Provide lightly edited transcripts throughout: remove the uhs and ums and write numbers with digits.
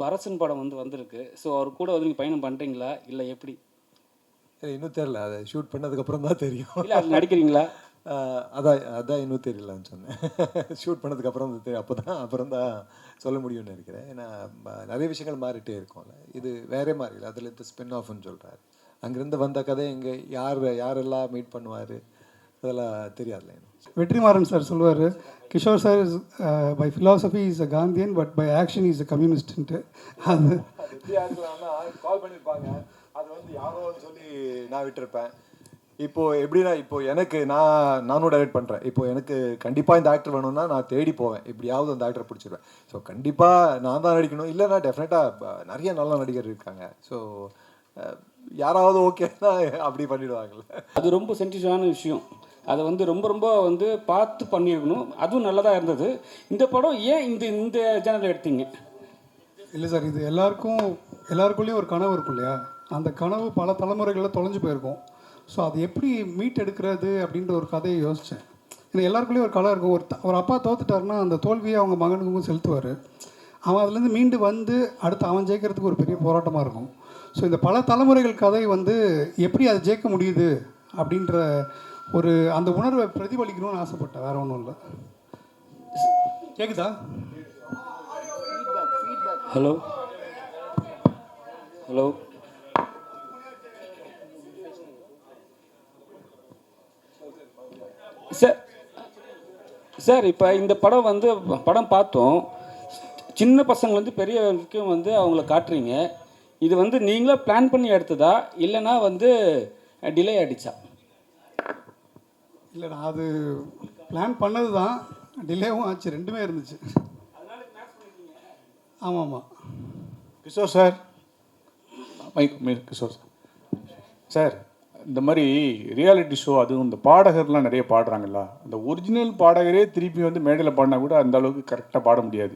இப்போ அரசன் படம் வந்திருக்கு. ஸோ அவர் கூட வந்து நீங்கள் பயணம் பண்ணுறீங்களா இல்லை எப்படி? இன்னும் தெரில, அதை ஷூட் பண்ணதுக்கப்புறம் தான் தெரியும். இல்லை அது நடிக்கிறீங்களா? அதான் அதான் இன்னும் தெரியலன்னு சொன்னேன். ஷூட் பண்ணதுக்கப்புறம் அப்புறம் தான் சொல்ல முடியும்னு நினைக்கிறேன். ஏன்னா நிறைய விஷயங்கள் மாறிட்டே இருக்கும்ல. இது வேறே மாதிரி இல்லை, அதில் இந்த ஸ்பின் ஆஃப்னு சொல்கிறாரு. அங்கேருந்து வந்த கதை இங்கே யாரெல்லாம் மீட் பண்ணுவார் அதெல்லாம் தெரியாதுல்ல. வெற்றிமாறன் சார் சொல்லுவார், Kishore sir is by philosophy is a Gandhian but by action is a communist. அது எப்படி இருக்கலாம்னா கால் பண்ணியிருப்பாங்க, அது வந்து யாரோ சொல்லி நான் விட்டுருப்பேன். இப்போது எப்படின்னா, இப்போது எனக்கு நானும் டைரக்ட் பண்ணுறேன். இப்போது எனக்கு கண்டிப்பாக இந்த ஆக்டர் வேணும்னா நான் தேடி போவேன், எப்படியாவது அந்த ஆக்டரை பிடிச்சிருவேன். ஸோ கண்டிப்பாக நான் தான் நடிக்கணும், இல்லைனா டெஃபினட்டாக நிறைய நல்ல நடிகர் இருக்காங்க. ஸோ யாராவது ஓகேன்னா அப்படி பண்ணிடுவாங்கள்ல. அது ரொம்ப சென்சிட்டிவான விஷயம். அதை வந்து ரொம்ப ரொம்ப வந்து பார்த்து பண்ணியிருக்கணும். அதுவும் நல்லதாக இருந்தது. இந்த படம் ஏன் இந்த ஜேனல் எடுத்தீங்க? இல்லை சார், இது எல்லாருக்குள்ளேயும் ஒரு கனவு இருக்கும் இல்லையா? அந்த கனவு பல தலைமுறைகளில் தொலைஞ்சு போயிருக்கும். ஸோ அது எப்படி மீட் எடுக்கிறது அப்படின்ற ஒரு கதையை யோசித்தேன். ஏன்னா எல்லாருக்குள்ளேயும் ஒரு கலை இருக்கும். ஒரு அப்பா தோத்துட்டாருன்னா அந்த தோல்வியை அவங்க மகனுக்கும் செலுத்துவார். அவன் அதுலேருந்து மீண்டு வந்து அடுத்து அவன் ஜெயிக்கிறதுக்கு ஒரு பெரிய போராட்டமாக இருக்கும். ஸோ இந்த பல தலைமுறைகள் கதை வந்து எப்படி அதை ஜெயிக்க முடியுது அப்படின்ற ஒரு அந்த உணர்வை பிரதிபலிக்கணும்னு ஆசைப்பட்டேன், வேறு ஒன்றும் இல்லை. கேட்குதா? ஹலோ ஹலோ சார் இப்போ இந்த படம் பார்த்தோம். சின்ன பசங்கள்லேருந்து பெரிய வரைக்கும் வந்து அவங்கள காட்டுறீங்க. இது வந்து நீங்களே பிளான் பண்ணி எடுத்ததா இல்லைனா வந்து டிலே ஆகிடுச்சா? இல்லை, நான் அது பிளான் பண்ணது தான், டிலேவும் ஆச்சு, ரெண்டுமே இருந்துச்சு. ஆமாம் ஆமாம். கிஷோர் சார், கிஷோர் சார், இந்த மாதிரி ரியாலிட்டி ஷோ அதுவும் இந்த பாடகர்லாம் நிறைய பாடுறாங்கல்ல, அந்த ஒரிஜினல் பாடகரே திருப்பி வந்து மேடையில் பாடினா கூட அந்த அளவுக்கு கரெக்டாக பாட முடியாது.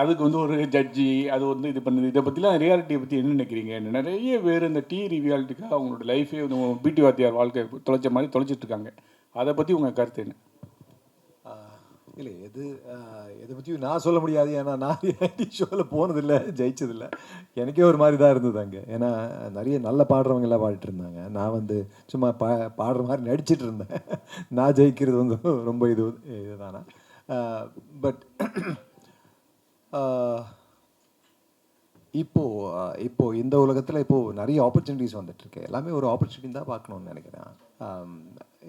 அதுக்கு வந்து ஒரு ஜட்ஜி அது வந்து இது பண்ணுது. இதை பற்றிலாம் ரியாலிட்டியை பற்றி என்ன நினைக்கிறீங்க? நிறைய பேர் இந்த ரியாலிட்டிக்காக அவங்களோட லைஃபே பிடி வாத்தியார் வாழ்க்கை தொலைச்ச மாதிரி தொலைச்சிட்ருக்காங்க. அதை பற்றி உங்கள் கருத்து என்ன? இல்லை, எதை பற்றியும் நான் சொல்ல முடியாது. ஏன்னா நான் ரியாலிட்டி ஷோவில் போனதில்லை, ஜெயிச்சதில்லை. எனக்கே ஒரு மாதிரி தான் இருந்தது அங்கே. ஏன்னா நிறைய நல்ல பாடுறவங்கெல்லாம் பாடிட்டு இருந்தாங்க. நான் வந்து சும்மா பாடுற மாதிரி நடிச்சிட்டு இருந்தேன். நான் ஜெயிக்கிறது வந்து ரொம்ப இதுதானா. பட் இப்போது இந்த உலகத்தில் இப்போது நிறைய ஆப்பர்ச்சுனிட்டிஸ் வந்துட்டுருக்கு. எல்லாமே ஒரு ஆப்பர்ச்சுனிட்டி தான் பார்க்கணுன்னு நினைக்கிறேன்.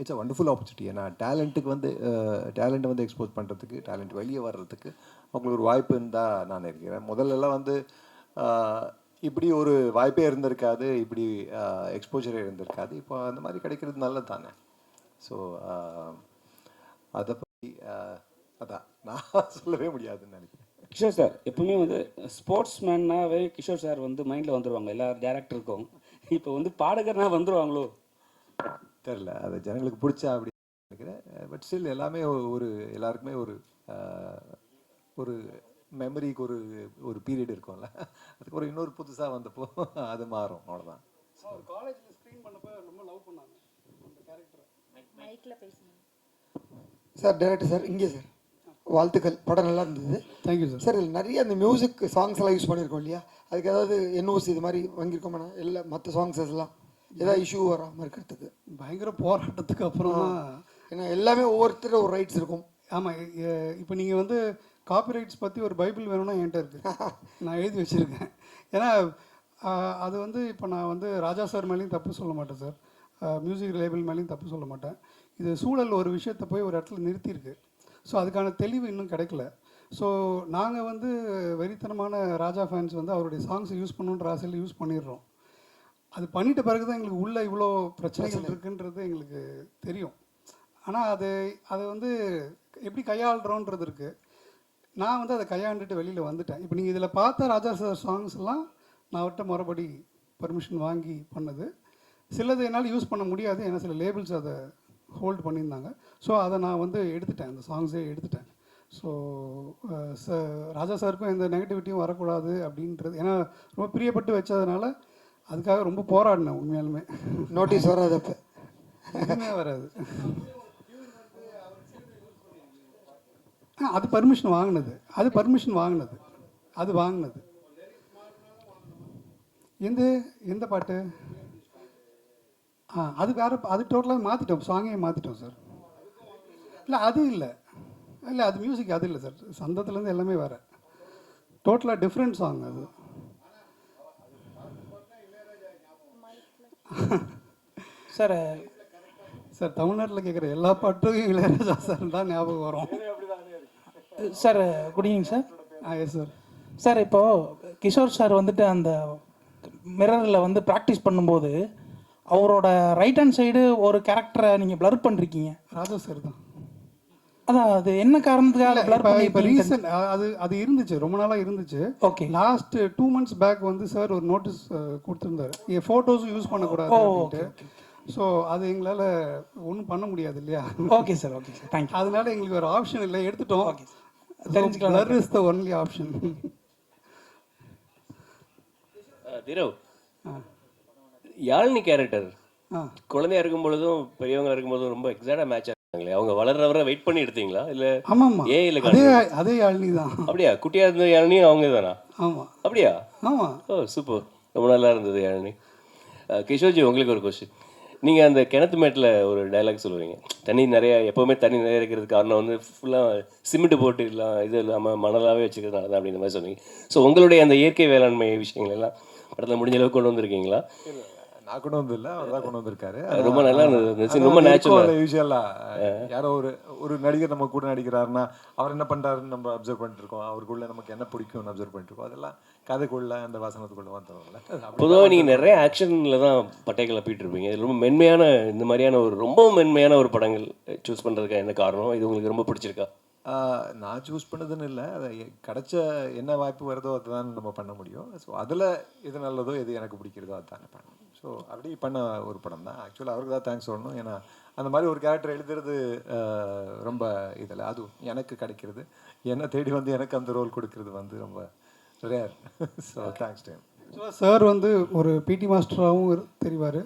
It's a wonderful opportunity. ஏன்னா டேலண்ட்டை வந்து எக்ஸ்போஸ் பண்ணுறதுக்கு, டேலண்ட் வெளியே வர்றதுக்கு அவங்களுக்கு ஒரு வாய்ப்பு இருந்தால் நான் நினைக்கிறேன். முதல்லலாம் வந்து இப்படி ஒரு வாய்ப்பே இருந்திருக்காது, இப்படி எக்ஸ்போஜரே இருந்திருக்காது. இப்போ அந்த மாதிரி கிடைக்கிறது நல்லது தானே. ஸோ அதை பற்றி அதான் நான் சொல்லவே முடியாதுன்னு நினைக்கிறேன். கிஷோர் சார் எப்பவுமே வந்து ஸ்போர்ட்ஸ் மேன்னாவே கிஷோர் சார் வந்து மைண்டில் வந்துடுவாங்க எல்லா டேரக்டருக்கும். இப்போ வந்து பாடகர்னா வந்துடுவாங்களோ தெரில, அது ஜனங்களுக்கு பிடிச்சா அப்படி நினைக்கிறேன். பட் ஸ்டில் எல்லாமே எல்லாருக்குமே ஒரு மெமரிக்கு ஒரு பீரியட் இருக்கும்ல, அதுக்கு இன்னொரு புதுசாக வந்தப்போ அது மாறும், அவ்வளோதான். காலேஜில் ஸ்க்ரீன் பண்ணப்போ ரொம்ப லவ் பண்ணாங்க அந்த கேரக்டரை. மைக்கில் பேசுங்க சார். டைரக்டர் சார், இங்கே சார் வாழ்த்துக்கள், படம் நல்லா இருந்தது. Thank you sir. சார் இதில் நிறைய அந்த மியூசிக் சாங்ஸ் எல்லாம் யூஸ் பண்ணியிருக்கோம் இல்லையா? அதுக்கு ஏதாவது என்ஓசி இது மாதிரி வாங்கியிருக்கோமா? இல்லை மற்ற சாங்ஸ் எல்லாம் ஏதாவது இஷ்யூ வராமல் இருக்கிறதுக்கு? பயங்கர போராட்டத்துக்கு அப்புறம் ஏன்னா எல்லாமே ஒவ்வொருத்தர் ஒரு ரைட்ஸ் இருக்கும். ஆமாம். இப்போ நீங்கள் வந்து காப்பிரைட்ஸ் பற்றி ஒரு பைபிள் வேணும்னா என்கிட்ட இருக்குது, நான் எழுதி வச்சுருக்கேன். ஏன்னா அது வந்து இப்போ நான் வந்து ராஜா சார் மேலேயும் தப்பு சொல்ல மாட்டேன் சார், மியூசிக் லேபிள் மேலேயும் தப்பு சொல்ல மாட்டேன். இது சூழல் ஒரு விஷயத்தை போய் ஒரு இடத்துல நிறுத்தியிருக்கு. ஸோ அதுக்கான தெளிவு இன்னும் கிடைக்கல. ஸோ நாங்கள் வந்து வெறித்தனமான ராஜா ஃபேன்ஸ் வந்து அவருடைய சாங்ஸை யூஸ் பண்ணணுன்ற ஆசையில் யூஸ் பண்ணிடுறோம். அது பண்ணிட்ட பிறகு தான் எங்களுக்கு உள்ளே இவ்வளோ பிரச்சனைகள் இருக்குன்றது எங்களுக்கு தெரியும். ஆனால் அதை வந்து எப்படி கையாளுறோன்றது இருக்குது. நான் வந்து அதை கையாண்டுட்டு வெளியில் வந்துட்டேன். இப்போ நீங்கள் இதில் பார்த்த ராஜா சார் சாங்ஸ்லாம் நான் அவர்கிட்ட மறுபடி பர்மிஷன் வாங்கி பண்ணது. சிலது என்னால் யூஸ் பண்ண முடியாது, ஏன்னா சில லேபிள்ஸ் அதை ஹோல்டு பண்ணியிருந்தாங்க. ஸோ அதை நான் வந்து எடுத்துட்டேன், அந்த சாங்ஸே எடுத்துட்டேன். ஸோ ராஜா சாருக்கும் எந்த நெகட்டிவிட்டியும் வரக்கூடாது அப்படின்றது, ஏன்னா ரொம்ப பிரியப்பட்டு வச்சதுனால அதுக்காக ரொம்ப போராடினேன் உண்மையாலுமே. நோட்டீஸ் வராது, அப்போ எதுவுமே வராது. அது பர்மிஷன் வாங்கினது. எந்த எந்த பாட்டு? அது வேறு, அது டோட்டலாக மாற்றிட்டோம், சாங்கே மாற்றிட்டோம் சார். இல்லை அது இல்லை, இல்லை அது மியூசிக் அது இல்லை சார், சந்தத்துலேருந்து எல்லாமே வேறு, டோட்டலாக டிஃப்ரெண்ட் சாங் அது. சார் சார் தமிழ்நாட்டில் கேட்குற எல்லா பாட்டும் இளையராஜா சார் தான் ஞாபகம் வரும். Sir good evening sir. Yes sir. Sir இப்போது கிஷோர் சார் வந்துட்டு அந்த மிரரில் வந்து ப்ராக்டிஸ் பண்ணும்போது அவரோட ரைட் ஹேண்ட் சைடு ஒரு கேரக்டரை நீங்கள் ப்ளர் பண்ணிருக்கீங்க. ராஜா சார் தான். அதான் அது என்ன காரணத்துக்காக ப்ளர் இப்போ ரீசன்ட் அது இருந்துச்சு, ரொம்ப நாளாக இருந்துச்சு. ஓகே. லாஸ்ட் 2 months பேக் வந்து சார் ஒரு நோட்டீஸ் கொடுத்துருந்தாரு, என் ஃபோட்டோஸும் யூஸ் பண்ணக்கூடாது அப்படின்ட்டு. ஸோ அது எங்களால் ஒன்றும் பண்ண முடியாது இல்லையா. Okay sir, okay sir, thank you. அதனால எங்களுக்கு ஒரு ஆப்ஷன் இல்லை, எடுத்துட்டோம். ஓகே சார், தெரிஞ்சுக்கலாம். Blur is the only option. Dhruv, யாழ்னி கேரக்டர் குழந்தையா இருக்கும் பொழுதும் பெரியவங்க இருக்கும் போதும் ரொம்ப எக்ஸாக்டா மேட்ச் ஆகுங்களே. அவங்க வளர்றவரை வெயிட் பண்ணி எடுத்தீங்களா இல்ல? ஆமாம்மா, ஏன் இல்லை? அதே யாழ்னி தான். அப்படியா? குட்டியா இருந்த யாழ்னி அவங்க தானா? ஆமாம். அப்படியா? ஆமாம். ஓ சூப்பர், ரொம்ப நல்லா இருந்தது யாழ்னி. கிஷோர்ஜி, உங்களுக்கு ஒரு கொஸ்டின். நீங்கள் அந்த கிணத்து மேட்டில் ஒரு டைலாக் சொல்லுவீங்க, தண்ணி நிறையா, எப்போவுமே தண்ணி நிறைய இருக்கிறதுக்கு காரணம் வந்து ஃபுல்லாக சிமெண்ட் போட்டு இது இல்லாமல் மணலாகவே வச்சுக்கிறதுனால தான் அப்படின்ற மாதிரி சொன்னீங்க. ஸோ உங்களுடைய அந்த இயற்கை வேளாண்மை விஷயங்கள் எல்லாம் படத்தில் முடிஞ்ச அளவுக்கு கொண்டு வந்திருக்கீங்களா? நான் கொண்டு வந்து இல்லை, அவர் தான் கொண்டு வந்திருக்காரு. ரொம்ப நல்லா இருந்தது, ரொம்ப நேச்சுரல். யூஸ்வலாக யாரோ ஒரு நடிகர் நம்ம கூட நடிக்கிறாருன்னா அவர் என்ன பண்ணுறாருன்னு நம்ம அப்சர்வ் பண்ணிட்டு இருக்கோம், அவருக்குள்ள நமக்கு என்ன பிடிக்கும்னு அப்சர்வ் பண்ணிட்டு இருக்கோம். அதெல்லாம் கதைக்குள்ள அந்த வசனத்துக்குள்ள வந்துடும்ல. பொதுவாக நீங்கள் நிறைய ஆக்ஷனில் தான் பட்டை கிளப்பிட்டு இருப்பீங்க. இது ரொம்ப மென்மையான, இந்த மாதிரியான ஒரு ரொம்ப மென்மையான ஒரு படங்கள் சூஸ் பண்ணுறதுக்கு என்ன காரணம்? இது உங்களுக்கு ரொம்ப பிடிச்சிருக்கா? நான் சூஸ் பண்ணதுன்னு இல்லை, அதை கிடைச்ச என்ன வாய்ப்பு வருதோ அதுதான் நம்ம பண்ண முடியும். ஸோ அதில் எது நல்லதோ எது எனக்கு பிடிக்கிறதோ அதுதானே பண்ணணும். ஸோ அப்படி பண்ண ஒரு படம் தான். ஆக்சுவலாக அவருக்கு தான் தேங்க்ஸ் சொல்லணும். ஏன்னா அந்த மாதிரி ஒரு கேரக்டர் எழுதுறது ரொம்ப இதில் அதுவும் எனக்கு கிடைக்கிறது, என்னை தேடி வந்து எனக்கு அந்த ரோல் கொடுக்கறது வந்து ரொம்ப rare. So thanks time. Sir வந்து ஒரு பிடி மாஸ்டராகவும் தெரிவார்.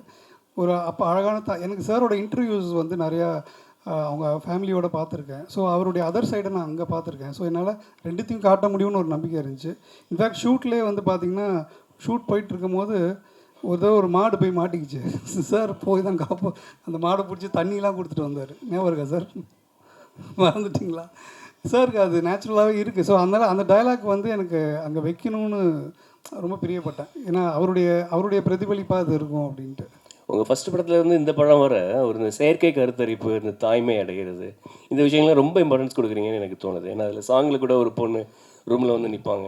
ஒரு அப்போ அழகான எனக்கு சாரோட இன்டர்வியூஸ் வந்து நிறையா அவங்க ஃபேமிலியோடு பார்த்துருக்கேன். ஸோ அவருடைய அதர் சைடை நான் அங்கே பார்த்துருக்கேன். ஸோ என்னால் ரெண்டுத்தையும் காட்ட முடியும்னு ஒரு நம்பிக்கை இருந்துச்சு. இன்ஃபேக்ட் ஷூட்லேயே வந்து பார்த்திங்கன்னா, ஷூட் போயிட்டுருக்கும் போது ஒரு மாடு போய் மாட்டிக்கிச்சு. சார் போய் தான் அந்த மாடை பிடிச்சி தண்ணியெலாம் கொடுத்துட்டு வந்தார். ஞாபகம் இருக்கா சார்? மறந்துட்டிங்களா? சாருக்கு அது நேச்சுரலாகவே இருக்குது. ஸோ அதனால் அந்த டைலாக் வந்து எனக்கு அங்கே வைக்கணும்னு ரொம்ப பிரியப்பட்டேன். ஏன்னா அவருடைய பிரதிபலிப்பாக அது இருக்கும் அப்படின்ட்டு. உங்கள் ஃபஸ்ட் படத்துலேருந்து இந்த படம் வர ஒரு இந்த செயற்கை கருத்தரிப்பு, இந்த தாய்மை அடைகிறது, இந்த விஷயங்கள்லாம் ரொம்ப இம்பார்ட்டன்ஸ் கொடுக்குறீங்கன்னு எனக்கு தோணுது. ஏன்னா அதில் சாங்கில் கூட ஒரு பொண்ணு ரூமில் வந்து நிற்பாங்க,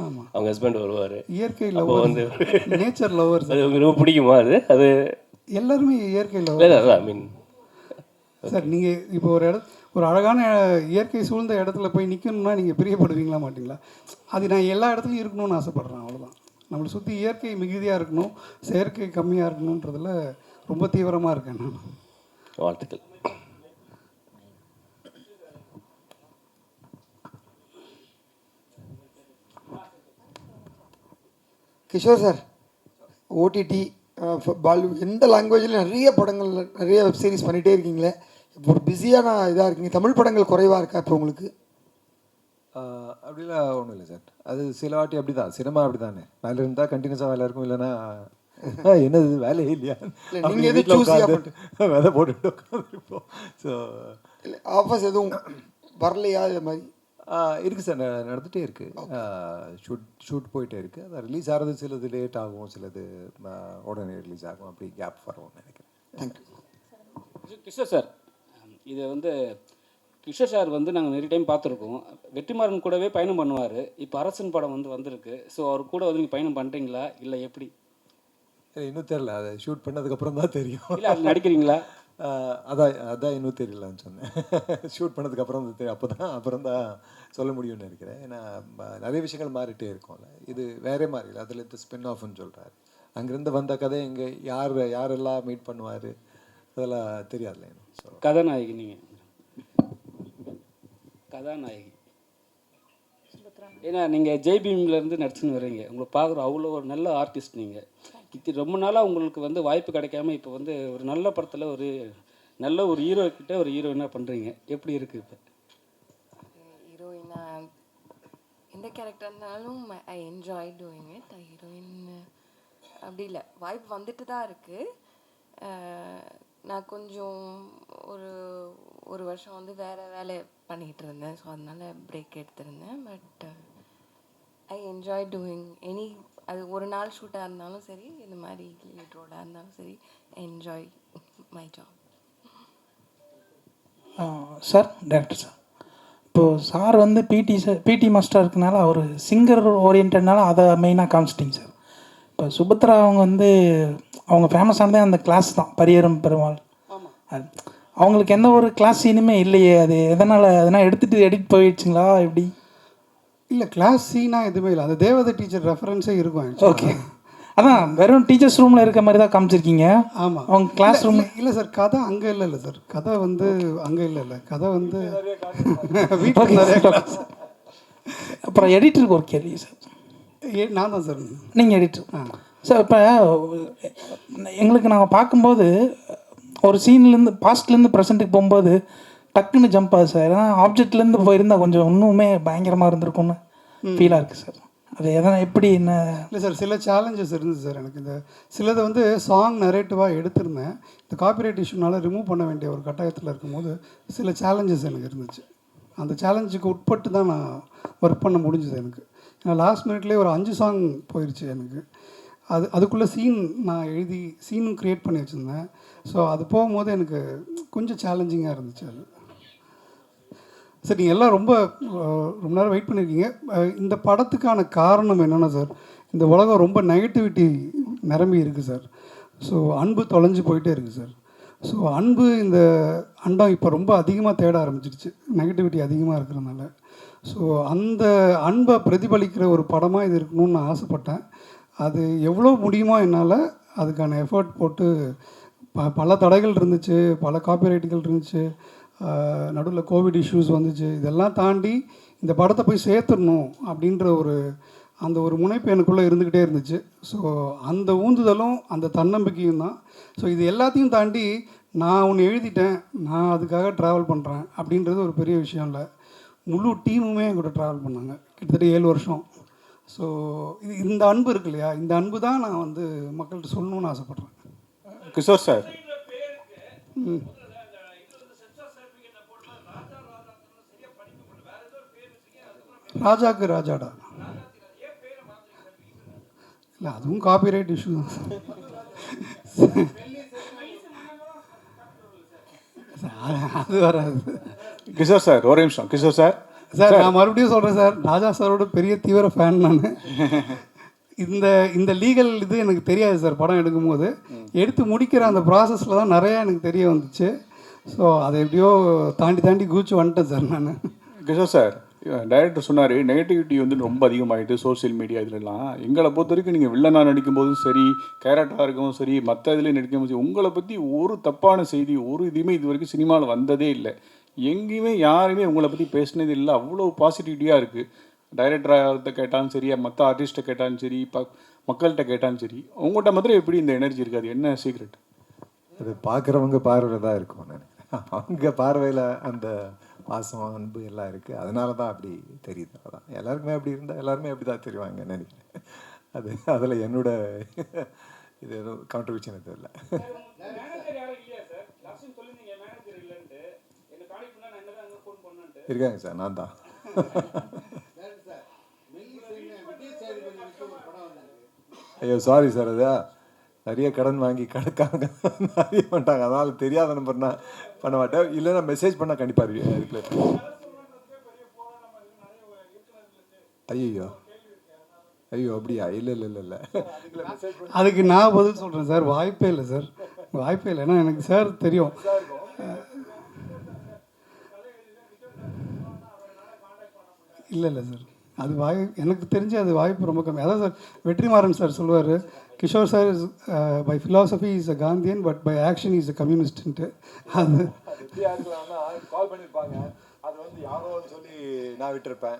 ஆமாம், அவங்க ஹஸ்பண்ட் வருவார், இயற்கை லவர் வந்து நேச்சர் லவர். அது உங்களுக்கு ரொம்ப பிடிக்குமா? அது எல்லாருமே இயற்கை லவர். ஐ மீன் சார், நீங்கள் இப்போ ஒரு அழகான இயற்கை சூழ்ந்த இடத்துல போய் நிற்கணும்னா நீங்கள் பிரியப்படுவீங்களா மாட்டிங்களா? அது நான் எல்லா இடத்துலையும் இருக்கணும்னு ஆசைப்பட்றேன், அவ்வளோதான். நம்மளை சுற்றி இயற்கை மிகுதியாக இருக்கணும், செயற்கை கம்மியாக இருக்கணுன்றதில் ரொம்ப தீவிரமாக இருக்கேன் நான். வாழ்த்துக்கள். கிஷோர் சார், ஓடிடி பாலிவுட் எந்த லாங்குவேஜில் நிறைய படங்கள், நிறைய வெப் சீரிஸ் பண்ணிகிட்டே இருக்கீங்களே, இப்போ ஒரு பிஸியான இதாக இருக்கீங்க. தமிழ் படங்கள் குறைவாக இருக்கா இப்போ உங்களுக்கு? அப்படிலாம் ஒன்றும் இல்லை சார். அது சில வாட்டி அப்படி தான், சினிமா அப்படி தானே, வேலை இருந்தால் கண்டினியூஸாக வேலை இருக்கும், இல்லைன்னா என்னது வேலையே இல்லையா, நீங்கள் எதுவும் சூஸியாக வேலை போட்டுட்டு உட்காந்துருப்போம். ஸோ இல்லை ஆஃபர்ஸ் எதுவும் வரலையா? இது மாதிரி இருக்குது சார், நடந்துகிட்டே இருக்குது. ஷூட் போயிட்டே இருக்குது. அது ரிலீஸ் ஆகிறது சிலது லேட் ஆகும், சிலது உடனே ரிலீஸ் ஆகும், அப்படி கேப் வரும்னு நினைக்கிறேன். தேங்க்யூ. கிஷோர் சார், இது வந்து கிஷோர் சார் வந்து நாங்கள் நிறைய டைம் பார்த்துருக்கோம். வெற்றிமாறன் கூடவே பயணம் பண்ணுவார். இப்போ அரசன் படம் வந்திருக்கு. ஸோ அவர் கூட வந்து நீங்கள் பயணம் பண்ணுறீங்களா இல்லை எப்படி? இன்னும் தெரியல, அதை ஷூட் பண்ணதுக்கப்புறம் தான் தெரியும். இல்லை அது நடிக்கிறீங்களா? அதான் இன்னும் தெரியலன்னு சொன்னேன். ஷூட் பண்ணதுக்கப்புறம் தான் தெரியும், அப்புறம் தான் சொல்ல முடியும்னு நினைக்கிறேன். ஏன்னா நிறைய விஷயங்கள் மாறிட்டே இருக்கும்ல, இது வேறே மாதிரி இல்லை. அதில் இந்த ஸ்பின் ஆஃப்னு சொல்கிறாரு, அங்கேருந்து வந்த கதை இங்கே யாரெல்லாம் மீட் பண்ணுவார் அதெல்லாம் தெரியாதுல்ல. ஸோ கதாநாயகி, நீங்கள் கதாநாயகி, ஏன்னா நீங்கள் ஜெய்பீம்லேருந்து நடிச்சுன்னு வர்றீங்க. உங்களை பார்க்குற அவ்வளோ ஒரு நல்ல ஆர்டிஸ்ட். நீங்கள் இது ரொம்ப நாளாக உங்களுக்கு வந்து வாய்ப்பு கிடைக்காம இப்போ வந்து ஒரு நல்ல படத்தில் நல்ல ஒரு ஹீரோ கிட்ட ஒரு ஹீரோயினாக பண்ணுறீங்க. எப்படி இருக்குது இப்போ? ஹீரோயினா எந்த கேரக்டர் இருந்தாலும் I enjoy doing it. Heroine அப்படி இல்லை, வாய்ப்பு வந்துட்டு தான் இருக்குது. நான் கொஞ்சம் ஒரு ஒரு வருஷம் வந்து வேறு வேலை பண்ணிகிட்டு இருந்தேன். ஸோ அதனால பிரேக் எடுத்திருந்தேன். But I enjoy doing any, அது ஒரு நாள் ஷூட்டாக இருந்தாலும் சரி, இந்த மாதிரி லீட் ரோடாக இருந்தாலும் சரி, enjoy my job. Sir, director sir, இப்போது சார் வந்து பிடி மாஸ்டர் இருக்கனால அவர் சிங்கர் ஓரியன்டனால அதை மெயினாக காமிச்சிட்டிங்க சார். இப்போ சுபத்ரா அவங்க வந்து அவங்க ஃபேமஸானதே அந்த கிளாஸ் தான், பரியரும் பெருமாள். அது அவங்களுக்கு எந்த ஒரு கிளாஸ் சீனுமே இல்லையே, அது எதனால் எடுத்துகிட்டு எடிட் போயிடுச்சுங்களா எப்படி? இல்லை, கிளாஸ் சீனாக எதுவுமே இல்லை. அந்த தேவதை டீச்சர் ரெஃபரன்ஸே இருக்கும். ஓகே, அதான் வெறும் டீச்சர்ஸ் ரூமில் இருக்க மாதிரி தான் காமிச்சிருக்கீங்க. ஆமாம், அவங்க கிளாஸ் ரூம் இல்லை சார். கதை அங்கே இல்லை சார். கதை வந்து அங்கே இல்லை. கதை வந்து அப்புறம் எடிட்டருக்கு ஒரு கேள்வி சார். நான் தான் சார். நீங்கள் எடிட்டர் சார். இப்போ எங்களுக்கு நாங்கள் பார்க்கும்போது ஒரு சீன்லேருந்து பாஸ்ட்லேருந்து ப்ரெசென்ட்டுக்கு போகும்போது டக்குன்னு ஜம்ப் ஆகுது சார். ஏன்னா ஆப்ஜெக்ட்லேருந்து போயிருந்தால் கொஞ்சம் இன்னுமே பயங்கரமாக இருந்திருக்கும்னு ஃபீலாக இருக்குது சார். அது எதனா எப்படி என்ன? இல்லை சார், சில சேலஞ்சஸ் இருந்துச்சு சார் எனக்கு. இந்த சிலதை வந்து சாங் நரேட்டிவாக எடுத்திருந்தேன். இந்த காப்பிரைட் இஷ்யூனால ரிமூவ் பண்ண வேண்டிய ஒரு கட்டாயத்தில் இருக்கும்போது சில சேலஞ்சஸ் எனக்கு இருந்துச்சு. அந்த சேலஞ்சுக்கு உட்பட்டு தான் நான் ஒர்க் பண்ண முடிஞ்சுது எனக்கு. ஏன்னா லாஸ்ட் மினிட்லேயே ஒரு 5 சாங் போயிடுச்சு எனக்கு. அதுக்குள்ளே சீன் நான் எழுதி சீனும் க்ரியேட் பண்ணி வச்சுருந்தேன். ஸோ அது போகும்போது எனக்கு கொஞ்சம் சேலஞ்சிங்காக இருந்துச்சு அது. சார், நீங்கள் எல்லாம் ரொம்ப நேரம் வெயிட் பண்ணியிருக்கீங்க. இந்த படத்துக்கான காரணம் என்னென்னா சார், இந்த உலகம் ரொம்ப நெகட்டிவிட்டி நிரம்பி இருக்குது சார். ஸோ அன்பு தொலைஞ்சு போயிட்டே இருக்குது சார். ஸோ அன்பு இந்த அண்டம் இப்போ ரொம்ப அதிகமாக தேட ஆரம்பிச்சிருச்சு, நெகட்டிவிட்டி அதிகமாக இருக்கிறதுனால. ஸோ அந்த அன்பை பிரதிபலிக்கிற ஒரு படமாக இது இருக்கணும்னு நான் ஆசைப்பட்டேன். அது எவ்வளோ முடியுமோ என்னால் அதுக்கான எஃபர்ட் போட்டு பல தடைகள் இருந்துச்சு, பல காப்பிரைட்டுகள் இருந்துச்சு, நடுவில் கோவிட் இஷ்யூஸ் வந்துச்சு. இதெல்லாம் தாண்டி இந்த படத்தை போய் சேர்த்துடணும் அப்படின்ற அந்த ஒரு முனைப்பு எனக்குள்ளே இருந்துக்கிட்டே இருந்துச்சு. ஸோ அந்த ஊந்துதலும் அந்த தன்னம்பிக்கையும் தான். ஸோ இது எல்லாத்தையும் தாண்டி நான் ஒன்று எழுதிட்டேன், நான் அதுக்காக ட்ராவல் பண்ணுறேன் அப்படின்றது ஒரு பெரிய விஷயம் இல்லை. முழு டீமுமே என் கூட ட்ராவல் பண்ணாங்க கிட்டத்தட்ட 7 வருஷம். ஸோ இந்த அன்பு இருக்கு இல்லையா, இந்த அன்பு தான் நான் வந்து மக்கள்கிட்ட சொல்லணும்னு ஆசைப்பட்றேன். கிஷோர் சார், ராஜாக்கு ராஜாடா இல்லை, அதுவும் காப்பிரைட் இஷ்யூ தான் அது வராது. கிஷோர் சார், ஒரு நிமிஷம். கிஷோர் சார், சார் நான் மறுபடியும் சொல்கிறேன் சார், ராஜா சாரோட பெரிய தீவிர ஃபேன் நான். இந்த லீகல் இது எனக்கு தெரியாது சார். படம் எடுக்கும்போது எடுத்து முடிக்கிற அந்த ப்ராசஸில் தான் நிறையா எனக்கு தெரிய வந்துச்சு. ஸோ அதை எப்படியோ தாண்டி குதிச்சு வந்துட்டேன் சார் நான். கிஷோர் சார், டைரக்டர் சொன்னார் நெகட்டிவிட்டி வந்து ரொம்ப அதிகமாகிட்டு சோஷியல் மீடியா இதுலலாம். எங்களை பொறுத்த வரைக்கும் நீங்கள் வில்லனாக நடிக்கும்போதும் சரி, கேரக்டராக இருக்கவும் சரி, மற்ற இதுலேயும் நடிக்கும்போது சரி, உங்களை பற்றி ஒரு தப்பான செய்தி ஒரு இதுவுமே இது வரைக்கும் சினிமாவில் வந்ததே இல்லை. எங்கேயுமே யாருமே உங்களை பற்றி பேசினது இல்லை. அவ்வளோ பாசிட்டிவிட்டியாக இருக்குது. டைரக்டராக கேட்டாலும் சரி, மற்ற ஆர்டிஸ்ட்டை கேட்டாலும் சரி, மக்கள்கிட்ட கேட்டாலும் சரி, உங்கள்கிட்ட மாத்திரம் எப்படி இந்த எனர்ஜி இருக்காது? என்ன சீக்ரெட்? அது பார்க்குறவங்க பார்வையில் தான் இருக்கும். நினைக்கிறேன் அவங்க பார்வையில் அந்த பாசம் அன்பு எல்லாம் இருக்குது, அதனால தான் அப்படி தெரியுது. அதான் எல்லாருக்குமே அப்படி இருந்தால் எல்லாருமே அப்படி தான் தெரிவாங்க நினைக்கிறேன். அதில் என்னோட இது எதுவும் கான்ட்ரிபியூஷன் எதுவும் இல்லை. இருக்காங்க சார், நான் தான். ஐயோ சாரி சார், அதா நிறைய கடன் வாங்கி கிடக்காங்க நிறைய பண்ணிட்டாங்க, அதனால் தெரியாத நம்பர்னா பண்ண மாட்டேன். இல்லைன்னா மெசேஜ் பண்ணால் கண்டிப்பாக ரிப்ளை பண்ணுவேன். ஐயோ அப்படியா? இல்லை அதுக்கு நான் பதில் சொல்கிறேன் சார். வாய்ப்பே இல்லை சார், வாய்ப்பே இல்லை. ஏன்னா எனக்கு சார் தெரியும். இல்லை சார், அது எனக்கு தெரிஞ்சு அது வாய்ப்பு ரொம்ப கம்மி. அதான் சார் வெற்றிமாறன் சார் சொல்லுவார், Kishore sir is by philosophy is a Gandhian but by action is a கம்யூனிஸ்ட்ன்ட்டு. அது கால் பண்ணியிருப்பாங்க, அது வந்து யாரோ சொல்லி நான் விட்டுருப்பேன்.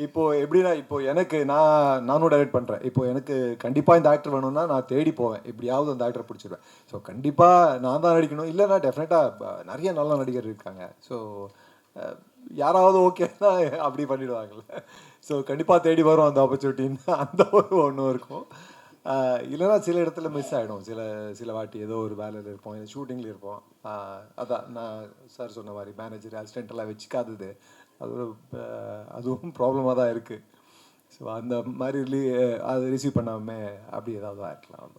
இப்போது எப்படின்னா, இப்போது எனக்கு நானும் டைரக்ட் பண்ணுறேன். இப்போது எனக்கு கண்டிப்பாக இந்த ஆக்டர் வேணும்னா நான் தேடி போவேன், எப்படியாவது அந்த ஆக்டரை பிடிச்சிடுவேன். ஸோ கண்டிப்பாக நான் தான் நடிக்கணும், இல்லைன்னா டெஃபினட்டாக நிறைய நல்ல நடிகர் இருக்காங்க. ஸோ யாராவது ஓகேன்னா அப்படி பண்ணிடுவாங்கள்ல. ஸோ கண்டிப்பாக தேடி வரும் அந்த ஆப்பர்ச்சுனிட்டின்னு அந்த ஒன்றும் இருக்கும். இல்லைன்னா சில இடத்துல மிஸ் ஆகிடும். சில வாட்டி ஏதோ ஒரு வேலையில் இருப்போம், ஷூட்டிங்கில் இருப்போம். அதான் நான் சார் சொன்ன மாதிரி மேனேஜர் அசிஸ்டன்ட் எல்லாம் வச்சுக்காதது அது ஒரு அதுவும் ப்ராப்ளமாக தான் இருக்குது. ஸோ அந்த மாதிரி அதை ரிசீவ் பண்ணாமல் அப்படி ஏதாவது ஆகிருக்கலாம்.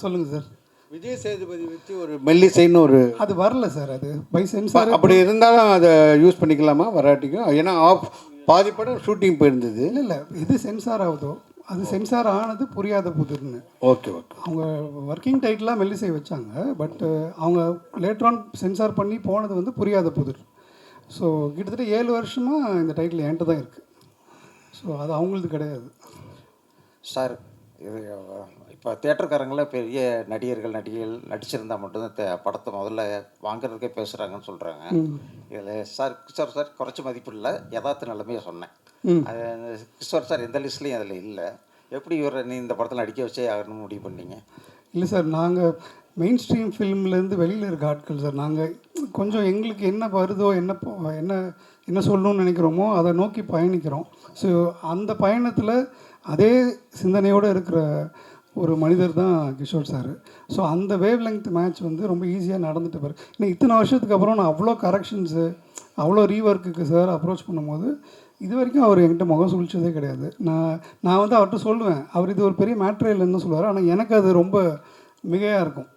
சொல்லுங்கள் சார். விஜய் சேதுபதி வச்சு ஒரு மெல்லிசைன்னு ஒரு அது வரல சார், அது பை சென்சார். அப்படி இருந்தாலும் அதை யூஸ் பண்ணிக்கலாமா வராட்டிக்கும்? ஏன்னா பாதி படம் ஷூட்டிங் போயிருந்தது. இல்லை இது சென்சார் ஆகுதோ, அது சென்சார் ஆனது புரியாத புதிர்னு. Okay okay. அவங்க ஒர்க்கிங் டைட்டிலாக மெல்லிசை வச்சாங்க, பட் அவங்க லேட்டர் சென்சார் பண்ணி போனது வந்து புரியாத புதிர். ஸோ கிட்டத்தட்ட 7 வருஷமாக இந்த டைட்டில் என்கிட்ட தான் இருக்குது. ஸோ அது அவங்களது கிடையாது சார். இது இப்போ தேட்டருக்காரங்கள பெரிய நடிகர்கள் நடிச்சிருந்தால் மட்டும்தான் படத்தை முதல்ல வாங்குறதுக்கே பேசுகிறாங்கன்னு சொல்கிறாங்க. இதில் கிஷோர் சார் குறைச்சி மதிப்பு இல்லை, யதார்த்த நிலைமையாக சொன்னேன். அது கிஷோர் சார் எந்த லிஸ்ட்லேயும் அதில் இல்லை. எப்படி நீ இந்த படத்தில் நடிக்க வச்சே ஆகணும்னு முடிவு பண்ணீங்க? இல்லை சார், நாங்கள் மெயின் ஸ்ட்ரீம் ஃபிலிம்லேருந்து வெளியில் இருக்க ஆட்கள் சார். நாங்கள் கொஞ்சம் எங்களுக்கு என்ன வருதோ, என்ன சொல்லணும்னு நினைக்கிறோமோ அதை நோக்கி பயணிக்கிறோம். ஸோ அந்த பயணத்தில் அதே சிந்தனையோடு இருக்கிற ஒரு மனிதர் தான் கிஷோர் சார். ஸோ அந்த வேவ் லெங்த் மேட்ச் வந்து ரொம்ப ஈஸியாக நடந்துட்டு பாரு. இன்னும் இத்தனை வருஷத்துக்கு அப்புறம் நான் அவ்வளோ கரெக்ஷன்ஸு, அவ்வளோ ரீஒர்க்குக்கு சார் அப்ரோச் பண்ணும்போது இது வரைக்கும் அவர் என்கிட்ட முகம் சுழிச்சதே கிடையாது. நான் வந்து அவர்கிட்ட சொல்லுவேன், அவர் இது ஒரு பெரிய மேட்ரே இல்லைன்னு சொல்லுவார். ஆனால் எனக்கு அது ரொம்ப மிகையாக இருக்கும்.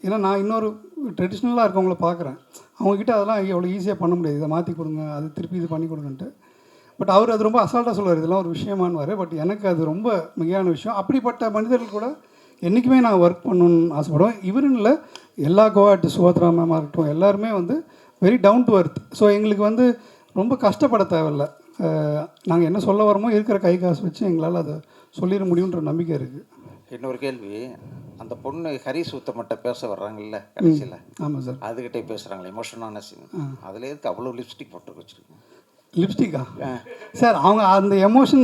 ஏன்னா நான் இன்னொரு ட்ரெடிஷ்னலாக இருக்கவங்கள பார்க்குறேன், அவங்கக்கிட்ட அதெல்லாம் எவ்வளோ ஈஸியாக பண்ண முடியாது. இதை மாற்றி கொடுங்க, அது திருப்பி இது பண்ணி கொடுங்கன்ட்டு. பட் அவர் அது ரொம்ப அசால்ட்டாக சொல்லுவார், இதெல்லாம் ஒரு விஷயமானுவார். பட் எனக்கு அது ரொம்ப மிகையான விஷயம். அப்படிப்பட்ட மனிதர்கள் கூட என்றைக்குமே நான் ஒர்க் பண்ணணுன்னு ஆசைப்படுவேன். இவருன்னு இல்லை, எல்லா கோஆர்ட் சுபத்ரா மேமாக இருக்கட்டும், எல்லாருமே வந்து very down to earth. So எங்களுக்கு வந்து ரொம்ப கஷ்டப்பட தேவையில்லை. நாங்கள் என்ன சொல்ல வரோமோ இருக்கிற கை காசு வச்சு எங்களால் அதை சொல்லிட முடியுன்ற நம்பிக்கை இருக்குது. இன்னொரு கேள்வி, அந்த பொண்ணு ஹரிஸ் உத்தமட்ட பேச வர்றாங்கல்ல கடைசியில்? ஆமாம் சார். அதுக்கிட்டே பேசுகிறாங்களே எமோஷனான சீன், அதில் எதுக்கு அவ்வளோ லிப்ஸ்டிக் போட்டு வச்சுருக்கீங்க? லிப்ஸ்டிக்கா சார்? அவங்க அந்த எமோஷன்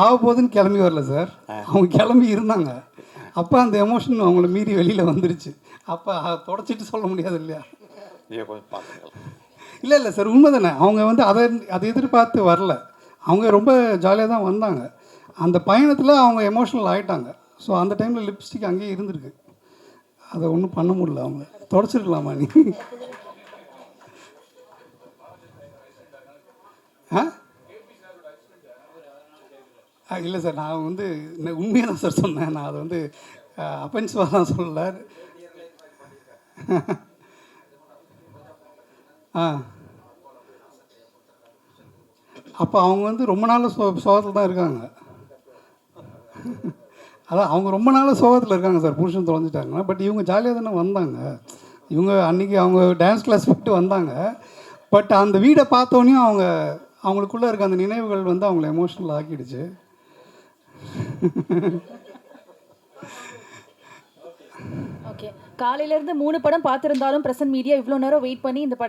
ஆக போகுதுன்னு கிளம்பி வரல சார், அவங்க கிளம்பி இருந்தாங்க. அப்போ அந்த எமோஷன் அவங்கள மீறி வெளியில் வந்துருச்சு. அப்போ தொடச்சிட்டு சொல்ல முடியாது இல்லையா? கொஞ்சம் பார்த்துக்கலாம். இல்லை சார், உண்மை தானே. அவங்க வந்து அதை எதிர்பார்த்து வரல, அவங்க ரொம்ப ஜாலியாக தான் வந்தாங்க. அந்த பயணத்தில் அவங்க எமோஷனல் ஆகிட்டாங்க. ஸோ அந்த டைமில் லிப்ஸ்டிக் அங்கேயே இருந்திருக்கு, அதை ஒன்றும் பண்ண முடியல. அவங்க தொடச்சிருக்கலாமா நீ? இல்லை சார், நான் வந்து உண்மையாக தான் சார் சொன்னேன். நான் அதை வந்து அஃபென்சிவாக தான் சொல்லல. அப்போ அவங்க வந்து ரொம்ப நாள் சோகத்தில் தான் இருக்காங்க. அதான் அவங்க ரொம்ப நாள் சோகத்தில் இருக்காங்க சார், புருஷன் தொலைஞ்சிட்டாங்க. பட் இவங்க ஜாலியாக தானே வந்தாங்க. இவங்க அன்றைக்கி அவங்க டான்ஸ் கிளாஸ் போட்டு வந்தாங்க. பட் அந்த வீடை பார்த்தோன்னே அவங்களுக்குள்ளே இருக்க அந்த நினைவுகள் வந்து அவங்கள எமோஷ்னல் ஆக்கிடுச்சு. ஓகே, காலையிலேருந்து 3 படம் பார்த்துருந்தாலும் பிரசன்ட் மீடியா இவ்வளோ நேரம் வெயிட் பண்ணி இந்த படம்